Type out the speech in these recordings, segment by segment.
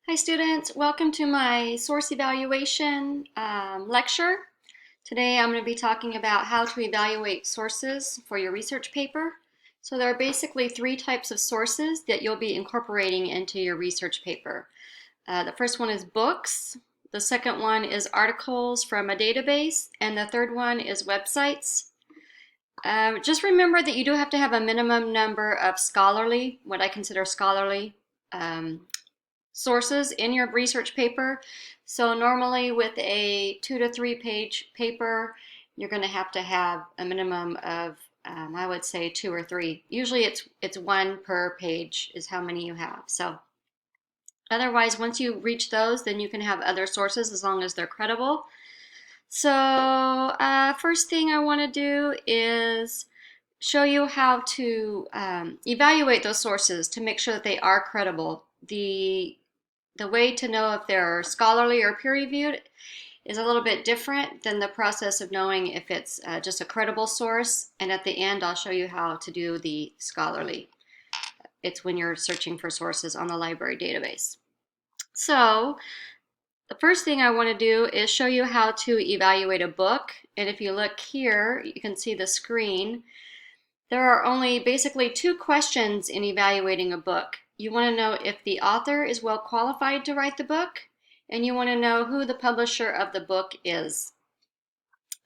Hi students, welcome to my source evaluation lecture. Today I'm going to be talking about how to evaluate sources for your research paper. So there are basically three types of sources that you'll be incorporating into your research paper. The first one is books, the second one is articles from a database, and the third one is websites. Just remember that you do have to have a minimum number of scholarly, what I consider scholarly, um, sources in your research paper. So normally with a 2 to 3 page paper, you're going to have a minimum of, I would say 2 or 3. Usually it's one per page is how many you have. So otherwise, once you reach those, then you can have other sources as long as they're credible. So first thing I want to do is show you how to evaluate those sources to make sure that they are credible. The way to know if they're scholarly or peer reviewed is a little bit different than the process of knowing if it's just a credible source. And at the end, I'll show you how to do the scholarly. It's when you're searching for sources on the library database. So the first thing I want to do is show you how to evaluate a book. And if you look here, you can see the screen. There are only basically two questions in evaluating a book. You want to know if the author is well qualified to write the book, and you want to know who the publisher of the book is.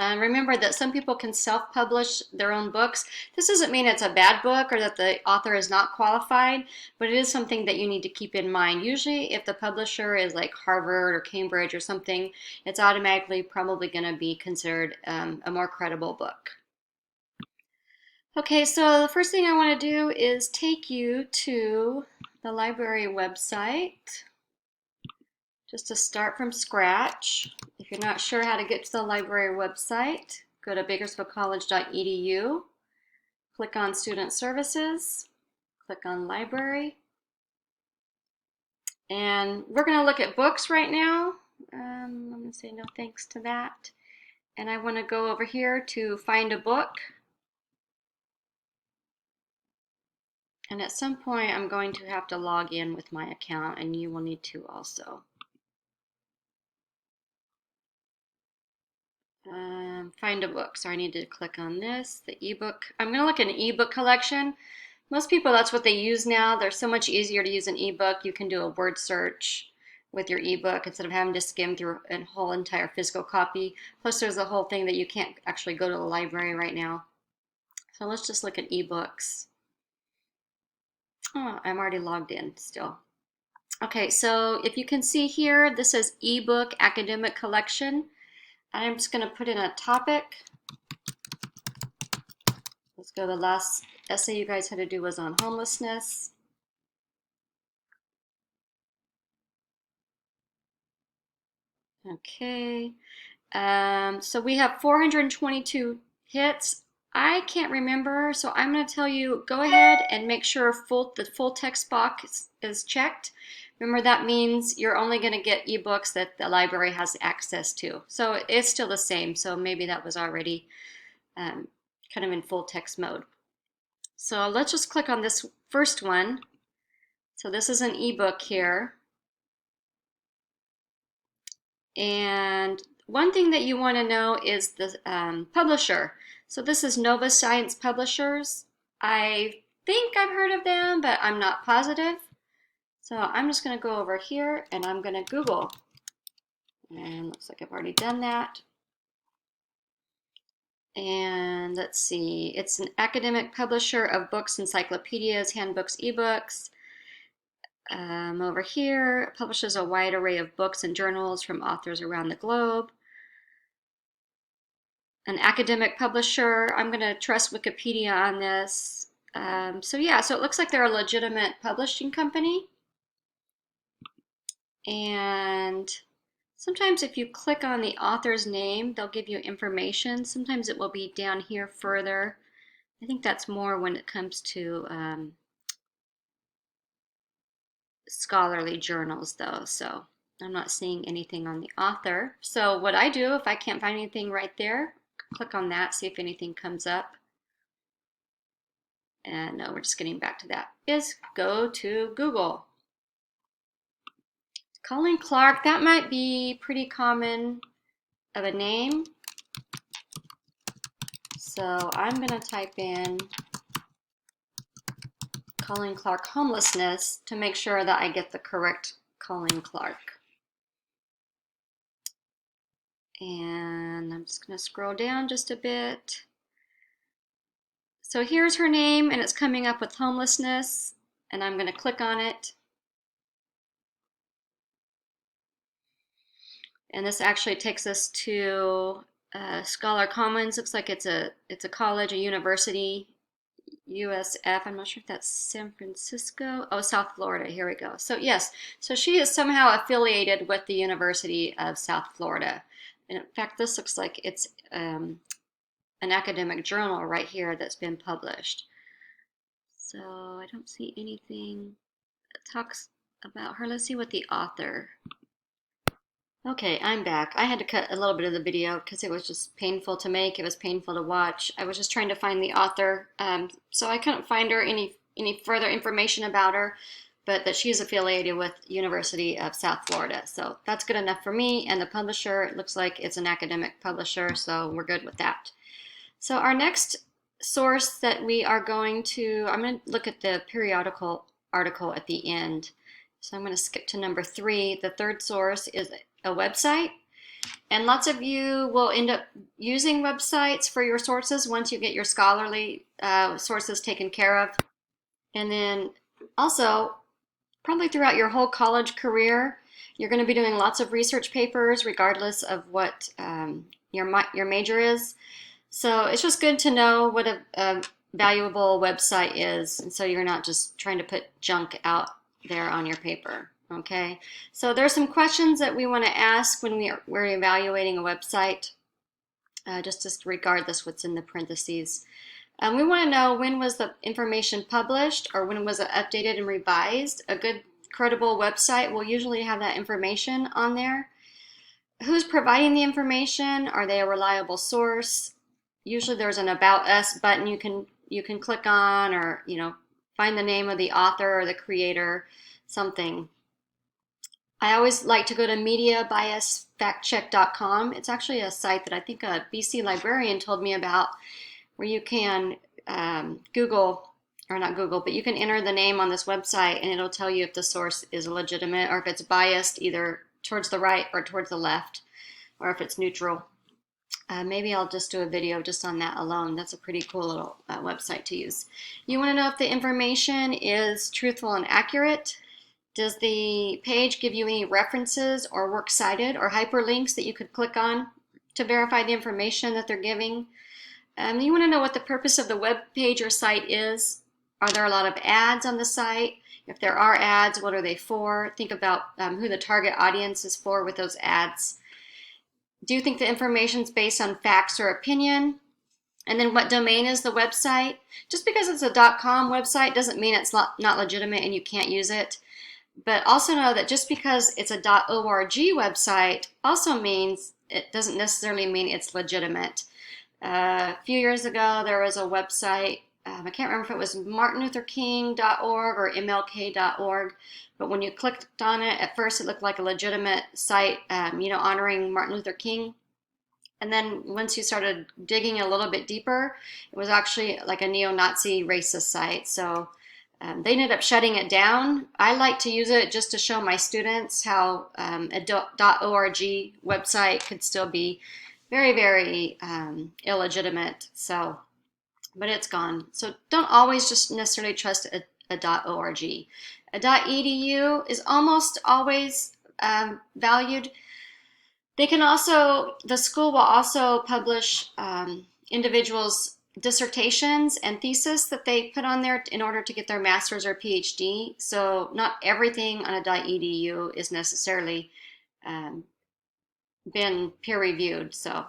Remember that some people can self-publish their own books. This doesn't mean it's a bad book or that the author is not qualified, but it is something that you need to keep in mind. Usually if the publisher is like Harvard or Cambridge or something, it's automatically probably going to be considered a more credible book. Okay, so the first thing I want to do is take you to the library website just to start from scratch. If you're not sure how to get to the library website, go to bakersfieldcollege.edu, click on Student Services, click on Library, and we're going to look at books right now. I'm going to say no thanks to that. And I want to go over here to Find a Book. And at some point, I'm going to have to log in with my account, and you will need to also. Find a book. So I need to click on this, the ebook. I'm going to look at an ebook collection. Most people, that's what they use now. They're so much easier to use an ebook. You can do a word search with your ebook instead of having to skim through a whole entire physical copy. Plus, there's the whole thing that you can't actually go to the library right now. So let's just look at ebooks. Oh, I'm already logged in still. Okay, so if you can see here, this says ebook academic collection. I'm just going to put in a topic. Let's go. The last essay you guys had to do was on homelessness. Okay. So we have 422 hits. I can't remember, so I'm going to tell you, go ahead and make sure the full text box is checked. Remember, that means you're only going to get ebooks that the library has access to. So it's still the same, so maybe that was already kind of in full text mode. So let's just click on this first one. So this is an ebook here. And one thing that you want to know is the publisher. So this is Nova Science Publishers. I think I've heard of them, but I'm not positive. So I'm just going to go over here and I'm going to Google. And looks like I've already done that. And let's see, it's an academic publisher of books, encyclopedias, handbooks, ebooks. Over here, it publishes a wide array of books and journals from authors around the globe. An academic publisher. I'm going to trust Wikipedia on this. So it looks like they're a legitimate publishing company. And sometimes if you click on the author's name, they'll give you information. Sometimes it will be down here further. I think that's more when it comes to scholarly journals though. So I'm not seeing anything on the author. So what I do, if I can't find anything right there, click on that, see if anything comes up. And no, we're just getting back to that, is go to Google. Colleen Clark, that might be pretty common of a name. So I'm going to type in Colleen Clark homelessness to make sure that I get the correct Colleen Clark. And I'm just going to scroll down just a bit. So here's her name, and it's coming up with homelessness, and I'm going to click on it. And this actually takes us to Scholar Commons. Looks like it's a college, a university, USF. I'm not sure if that's San Francisco. Oh, South Florida. Here we go. So yes, so she is somehow affiliated with the University of South Florida. And in fact, this looks like it's an academic journal right here that's been published. So I don't see anything that talks about her. Let's see what the author. Okay, I'm back. I had to cut a little bit of the video because it was just painful to make. It was painful to watch. I was just trying to find the author, so I couldn't find her any further information about her, but that she's affiliated with University of South Florida. So that's good enough for me. And the publisher, it looks like it's an academic publisher, so we're good with that. So our next source that we are going to, I'm going to look at the periodical article at the end. So I'm going to skip to number 3. The third source is a website. And lots of you will end up using websites for your sources once you get your scholarly sources taken care of. And then also, probably throughout your whole college career, you're going to be doing lots of research papers regardless of what your major is. So it's just good to know what a valuable website is, and so you're not just trying to put junk out there on your paper. Okay, so there's some questions that we want to ask when we're evaluating a website, just regardless what's in the parentheses. We want to know, when was the information published, or when was it updated and revised? A good, credible website will usually have that information on there. Who's providing the information? Are they a reliable source? Usually there's an About Us button you can click on, or find the name of the author or the creator, something. I always like to go to mediabiasfactcheck.com. It's actually a site that I think a BC librarian told me about, where you can Google, or not Google, but you can enter the name on this website and it'll tell you if the source is legitimate or if it's biased either towards the right or towards the left, or if it's neutral. Maybe I'll just do a video just on that alone. That's a pretty cool little website to use. You want to know if the information is truthful and accurate. Does the page give you any references or works cited or hyperlinks that you could click on to verify the information that they're giving? You want to know what the purpose of the web page or site is. Are there a lot of ads on the site? If there are ads, what are they for? Think about who the target audience is for with those ads. Do you think the information is based on facts or opinion? And then what domain is the website? Just because it's a .com website doesn't mean it's not legitimate and you can't use it. But also know that just because it's a .org website also means it doesn't necessarily mean it's legitimate. A few years ago, there was a website, I can't remember if it was martinlutherking.org or mlk.org, but when you clicked on it, at first it looked like a legitimate site, honoring Martin Luther King. And then once you started digging a little bit deeper, it was actually like a neo-Nazi racist site. So they ended up shutting it down. I like to use it just to show my students how a .org website could still be very, very illegitimate. So, but it's gone. So don't always just necessarily trust a .org. A .edu is almost always valued. They can also, the school will also publish individuals' dissertations and thesis that they put on there in order to get their master's or PhD. So not everything on a .edu is necessarily been peer reviewed. So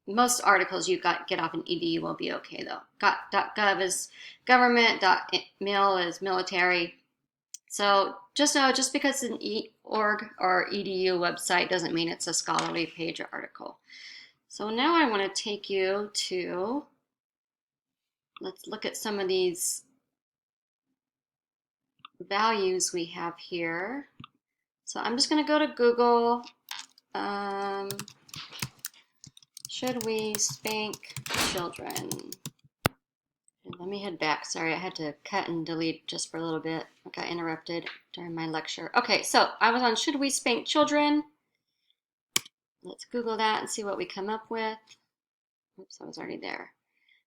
most articles you get off an edu will be okay though. .gov is government, .mil is military. So just know, just because it's an org or edu website doesn't mean it's a scholarly page or article. So now I want to take you to, let's look at some of these values we have here. So I'm just going to go to Google. Should we spank children? And let me head back. Sorry, I had to cut and delete just for a little bit. I got interrupted during my lecture. Okay, so I was on should we spank children? Let's Google that and see what we come up with. Oops, I was already there.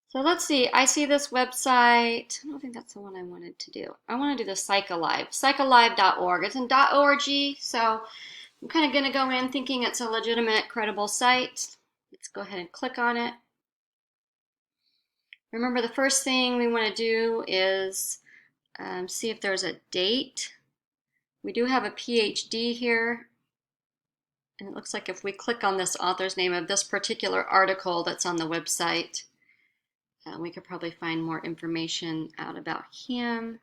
So let's see. I see this website. I don't think that's the one I wanted to do. I want to do the PsychAlive, psychalive.org. It's in .org, so I'm kind of going to go in thinking it's a legitimate, credible site. Let's go ahead and click on it. Remember, the first thing we want to do is see if there's a date. We do have a PhD here. And it looks like if we click on this author's name of this particular article that's on the website, we could probably find more information out about him.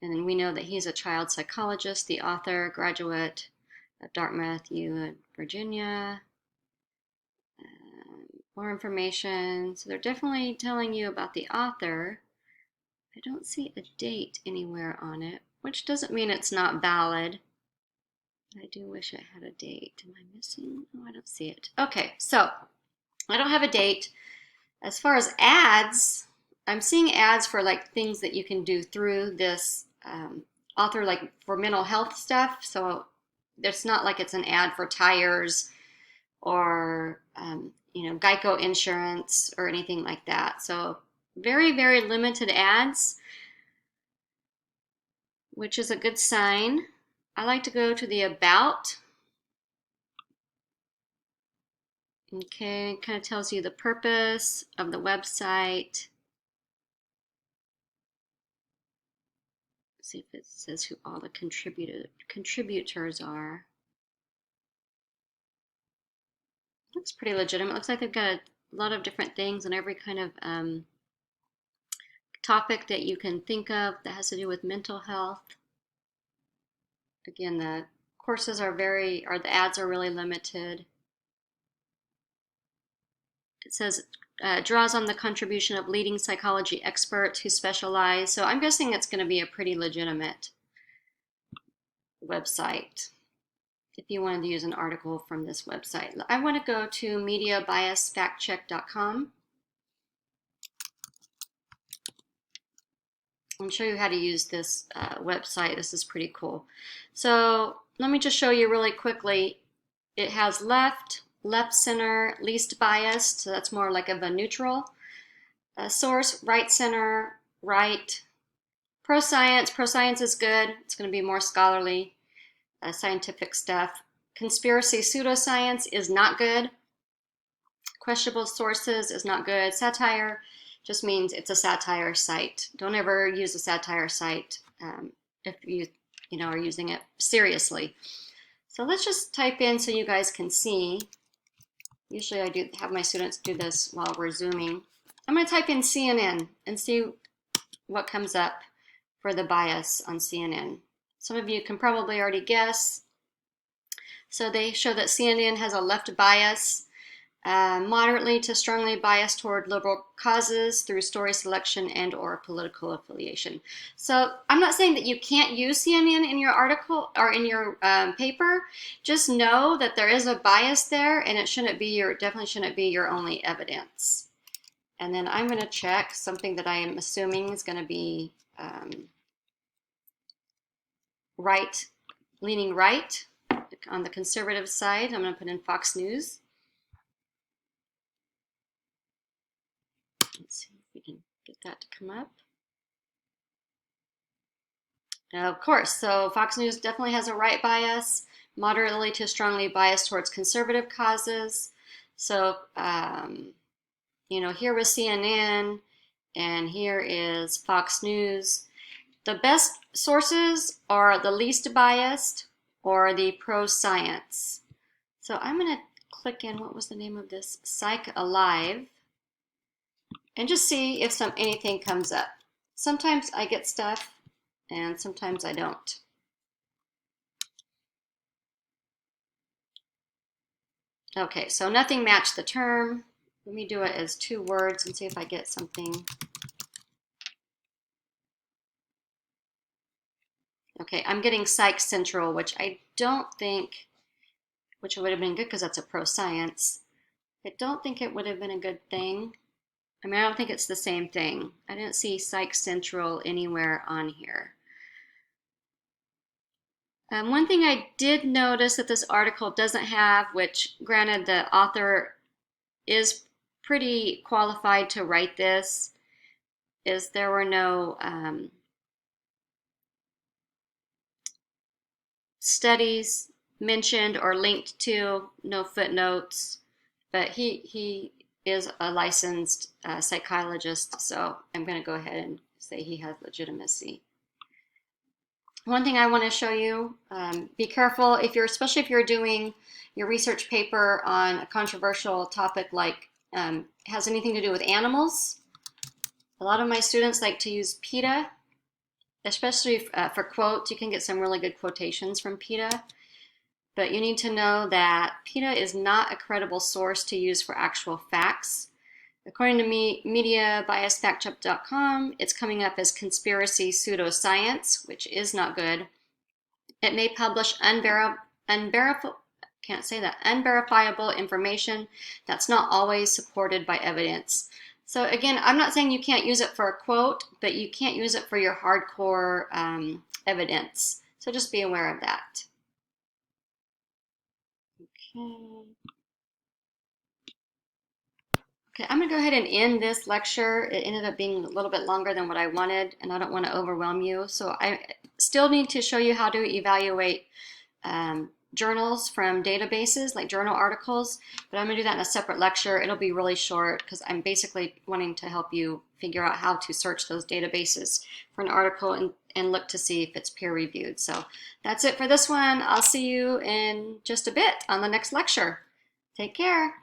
And then we know that he's a child psychologist, the author, graduate of Dartmouth U, Virginia. More information. So they're definitely telling you about the author. I don't see a date anywhere on it, which doesn't mean it's not valid. I do wish it had a date. Am I missing? Oh, I don't see it. Okay, so I don't have a date. As far as ads, I'm seeing ads for like things that you can do through this author, like for mental health stuff. So it's not like it's an ad for tires or Geico insurance or anything like that. So very, very limited ads, which is a good sign. I like to go to the About. Okay, it kind of tells you the purpose of the website. Let's see if it says who all the contributors are. Looks pretty legitimate. Looks like they've got a lot of different things and every kind of topic that you can think of that has to do with mental health. Again, the courses the ads are really limited. It says draws on the contribution of leading psychology experts who specialize. So I'm guessing it's going to be a pretty legitimate website if you wanted to use an article from this website. I want to go to mediabiasfactcheck.com and show you how to use this website. This is pretty cool. So let me just show you really quickly. It has left center, least biased, so that's more like of a neutral source, right center, right. Pro-science is good. It's going to be more scholarly, scientific stuff. Conspiracy, pseudoscience is not good. Questionable sources is not good. Satire just means it's a satire site. Don't ever use a satire site if you are using it seriously. So let's just type in so you guys can see. Usually I do have my students do this while we're Zooming. I'm going to type in CNN and see what comes up for the bias on CNN. Some of you can probably already guess. So they show that CNN has a left bias, moderately to strongly biased toward liberal causes through story selection and or political affiliation. So I'm not saying that you can't use CNN in your article or in your paper. Just know that there is a bias there, and it definitely shouldn't be your only evidence. And then I'm going to check something that I am assuming is going to be leaning right on the conservative side. I'm going to put in Fox News. Let's see if we can get that to come up. Now, of course, so Fox News definitely has a right bias, moderately to strongly biased towards conservative causes. So, here was CNN, and here is Fox News. The best sources are the least biased or the pro-science. So I'm going to click in, what was the name of this? PsychAlive, and just see if anything comes up. Sometimes I get stuff, and sometimes I don't. Okay, so nothing matched the term. Let me do it as 2 words and see if I get something. Okay, I'm getting Psych Central, which I don't think, which would have been good because that's a pro science. I don't think it would have been a good thing. I mean, I don't think it's the same thing. I didn't see Psych Central anywhere on here. One thing I did notice that this article doesn't have, which granted the author is pretty qualified to write this, is there were no studies mentioned or linked to, no footnotes, but he is a licensed psychologist, so I'm going to go ahead and say he has legitimacy. One thing I want to show you, be careful if you're, especially if you're doing your research paper on a controversial topic like has anything to do with animals. A lot of my students like to use PETA, especially for quotes. You can get some really good quotations from PETA, but you need to know that PETA is not a credible source to use for actual facts. According to MediaBiasFactCheck.com, it's coming up as conspiracy pseudoscience, which is not good. It may publish unverifiable information that's not always supported by evidence. So again, I'm not saying you can't use it for a quote, but you can't use it for your hardcore evidence. So just be aware of that. Okay. Okay, I'm going to go ahead and end this lecture. It ended up being a little bit longer than what I wanted, and I don't want to overwhelm you. So I still need to show you how to evaluate journals from databases, like journal articles, but I'm going to do that in a separate lecture. It'll be really short because I'm basically wanting to help you figure out how to search those databases for an article and look to see if it's peer-reviewed. So that's it for this one. I'll see you in just a bit on the next lecture. Take care.